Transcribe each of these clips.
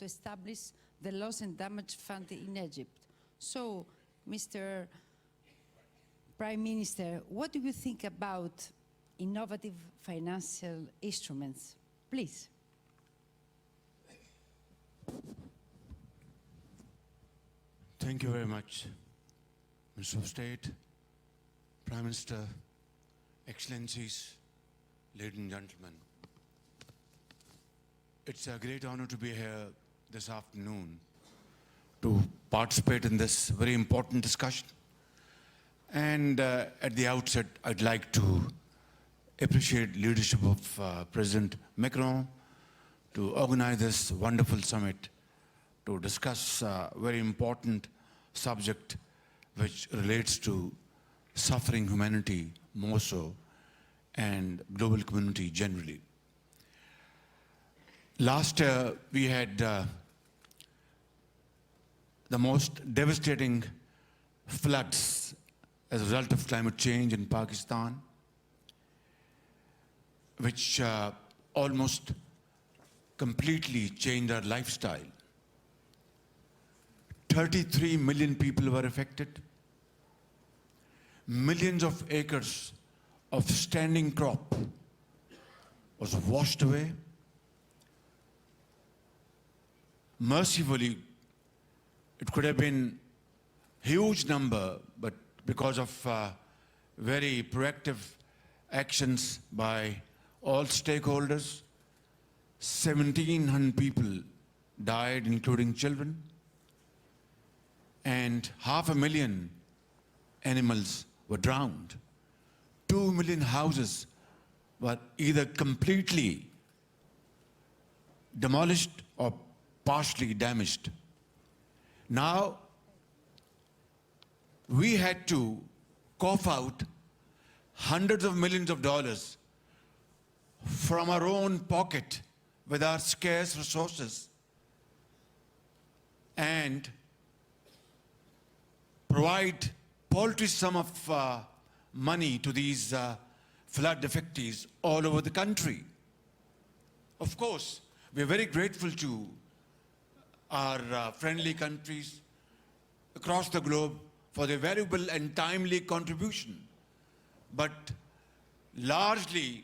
to establish the Loss and Damage Fund in Egypt. So, Mr. Prime Minister, what do you think about innovative financial instruments? Please. Thank you very much, Minister of State, Prime Minister, Excellencies, ladies and gentlemen. It's a great honor to be here this afternoon to participate in this very important discussion. And at the outset, I'd like to appreciate leadership of President Macron to organize this wonderful summit to discuss a very important subject which relates to suffering humanity more so and global community generally. Last year, we had the most devastating floods as a result of climate change in Pakistan, which almost completely changed our lifestyle. 33 million people were affected. Millions of acres of standing crop was washed away. Mercifully, it could have been a huge number, but because of very proactive actions by all stakeholders, 1,700 people died, including children, and 500,000 animals were drowned. 2 million houses were either completely demolished or partially damaged. Now, we had to cough out hundreds of millions of dollars from our own pocket with our scarce resources and provide paltry sum of money to these flood affectees all over the country. Of course, we are very grateful to our friendly countries across the globe for their valuable and timely contribution. But largely,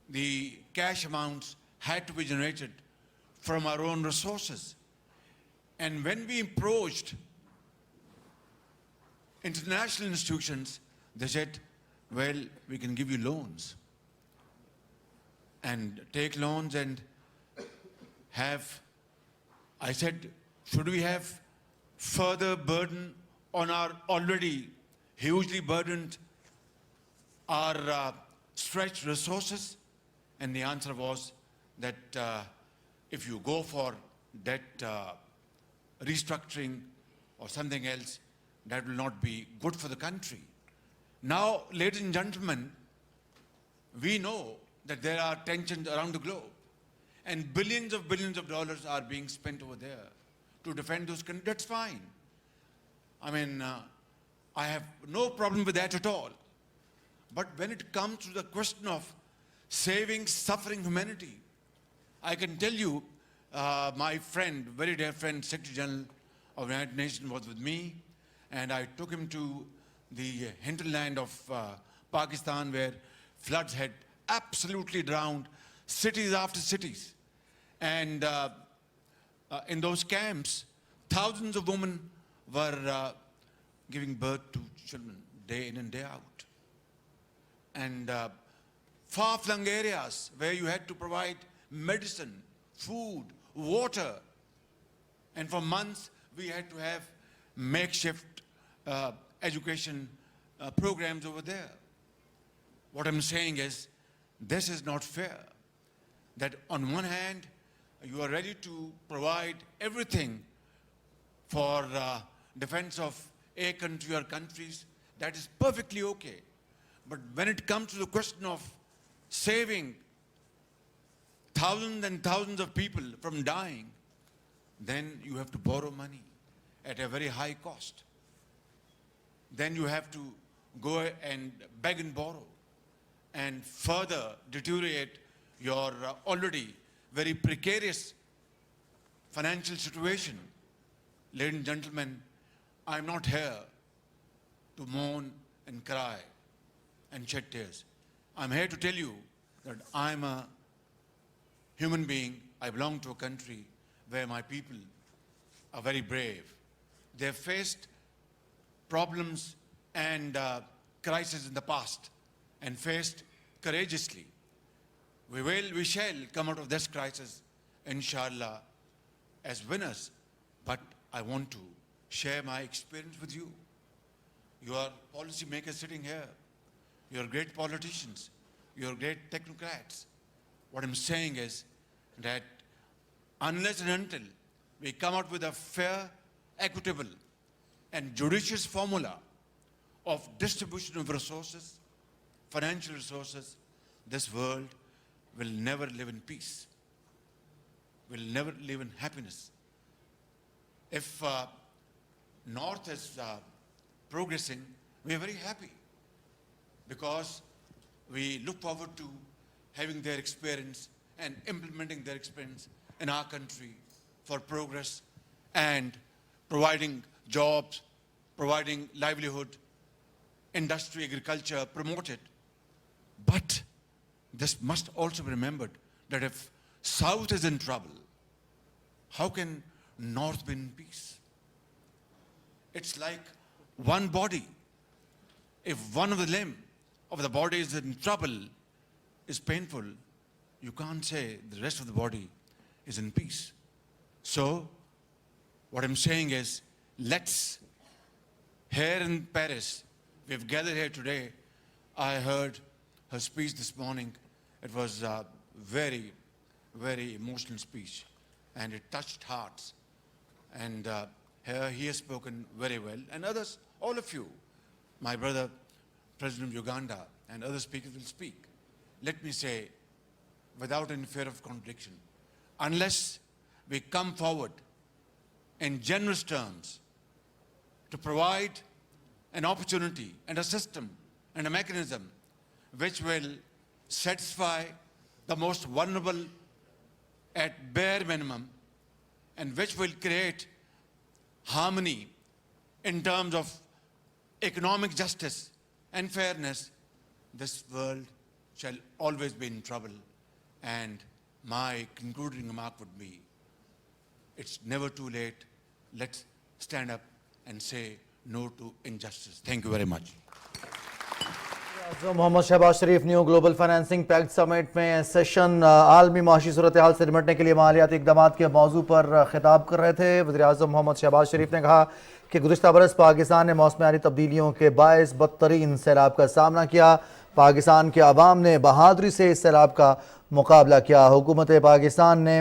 the cash amounts had to be generated from our own resources. And when we approached international institutions, they said, well, we can give you loans. And take loans and have, I said, should we have further burden on our already hugely burdened, our stretched resources? And the answer was that if you go for debt restructuring or something else, that will not be good for the country. Now, ladies and gentlemen, we know that there are tensions around the globe, and billions of dollars are being spent over there to defend those countries. That's fine. I mean, I have no problem with that at all. But when it comes to the question of saving suffering humanity, I can tell you, my friend, very dear friend, Secretary General of the United Nations was with me, and I took him to the hinterland of Pakistan, where floods had absolutely drowned cities after cities. And in those camps, thousands of women were giving birth to children day in and day out. And far-flung areas where you had to provide medicine, food, water. And for months, we had to have makeshift education programs over there. What I'm saying is, this is not fair. That on one hand, you are ready to provide everything for defense of a country or countries. That is perfectly okay. But when it comes to the question of saving thousands and thousands of people from dying, then you have to borrow money at a very high cost. Then you have to go and beg and borrow and further deteriorate your already very precarious financial situation. Ladies and gentlemen, I'm not here to moan and cry and shed tears. I'm here to tell you that I'm a human being. I belong to a country where my people are very brave. They've faced problems and crises in the past and faced courageously. We shall come out of this crisis, inshallah, as winners. But I want to share my experience with you. You are policy makers sitting here. You are great politicians. You are great technocrats. What I'm saying is that unless and until we come out with a fair, equitable, and judicious formula of distribution of resources, financial resources, this world will never live in peace, will never live in happiness. If North is progressing, we are very happy because we look forward to having their experience and implementing their experience in our country for progress and providing jobs, providing livelihood, industry, agriculture, promote it. But this must also be remembered that if South is in trouble, how can North be in peace? It's like one body. If one of the limb of the body is in trouble, is painful, you can't say the rest of the body is in peace. So, what I'm saying is, let's, here in Paris, we've gathered here today. I heard her speech this morning. It was a very, very emotional speech, and it touched hearts. And here he has spoken very well, and others, all of you, my brother, President of Uganda, and other speakers will speak. Let me say, without any fear of contradiction, unless we come forward in generous terms to provide an opportunity and a system and a mechanism which will satisfy the most vulnerable at bare minimum and which will create harmony in terms of economic justice and fairness, this world shall always be in trouble. And my concluding remark would be, it's never too late. Let's stand up and say no to injustice. Thank you very much. Mohammad Shahbaz Sharif new global financing pact summit में session आलमी माशी सूरत हाल से निपटने के लिए मालियाती इकदाम के मौजू पर खिताब कर रहे थे। वज़ीर-ए-आज़म मोहम्मद शहबाज शरीफ ने कहा कि गुज़िश्ता बरस पाकिस्तान ने मौसमियाती तब्दीलियों के बायस बदतरीन सैलाब का सामना किया। पाकिस्तान के अवाम ने बहादुरी से इस सैलाब का मुकाबला किया। हुकूमत पाकिस्तान ने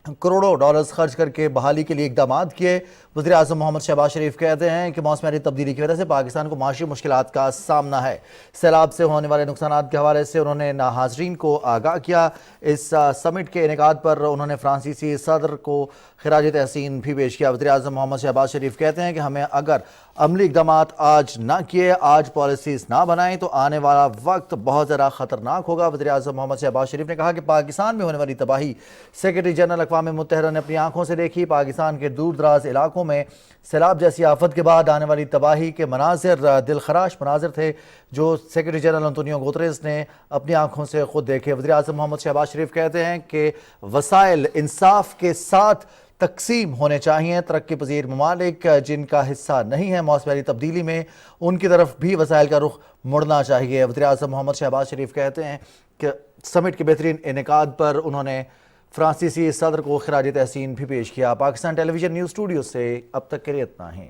करोड़ों डॉलर्स खर्च करके बहाली के लिए इकदाम किए। वज़ीर-ए-आज़म मोहम्मद शहबाज शरीफ कहते हैं कि मौसमियाती तब्दीली की वजह से पाकिस्तान को माशी मुश्किलात का सामना है। सैलाब से होने वाले नुकसान के हवाले से उन्होंने नाहाज़रीन को आगाह किया। इस समिट के इनेकाद पर उन्होंने फ्रांसीसी सदर को खिराज तहसीन भी पेश किया। वज़ीर-ए-आज़म मोहम्मद शहबाज शरीफ कहते हैं कि हमें अगर अमली इकदाम आज ना किए, आज पॉलिसीज़ ना बनाएं तो आने वाला वक्त बहुत ज़्यादा ख़तरनाक होगा। वज़ीर-ए-आज़म मोहम्मद शहबाज शरीफ ने कहा कि पाकिस्तान में होने वाली तबाही सेक्रेटरी जनरल अक़वाम मुत्तहिदा ने अपनी आंखों से देखी। पाकिस्तान के दूर दराज इलाकों में सैलाब जैसी आफत के बाद आने वाली तबाही के मनाजिर दिलखराश मनाजिर थे जो सेक्रेटरी जनरल अंतोनियो गुतरेस ने अपनी आंखों से खुद देखे। वज़ीर-ए-आज़म मोहम्मद शहबाज शरीफ कहते हैं कि वसाइल इंसाफ के साथ तकसीम होने चाहिए। तरक्की पजीर ममालिक जिनका हिस्सा नहीं है मौसमियाती तब्दीली में, उनकी तरफ भी वसाइल का रुख मुड़ना चाहिए। वज़ीर-ए-आज़म मोहम्मद शहबाज शरीफ कहते हैं कि समिट के बेहतरीन इनेकाद पर उन्होंने फ्रांसीसी सदर को खिराज तहसीन भी पेश किया। पाकिस्तान टेलीविजन न्यूज़ स्टूडियो से अब तक के लिए इतना ही।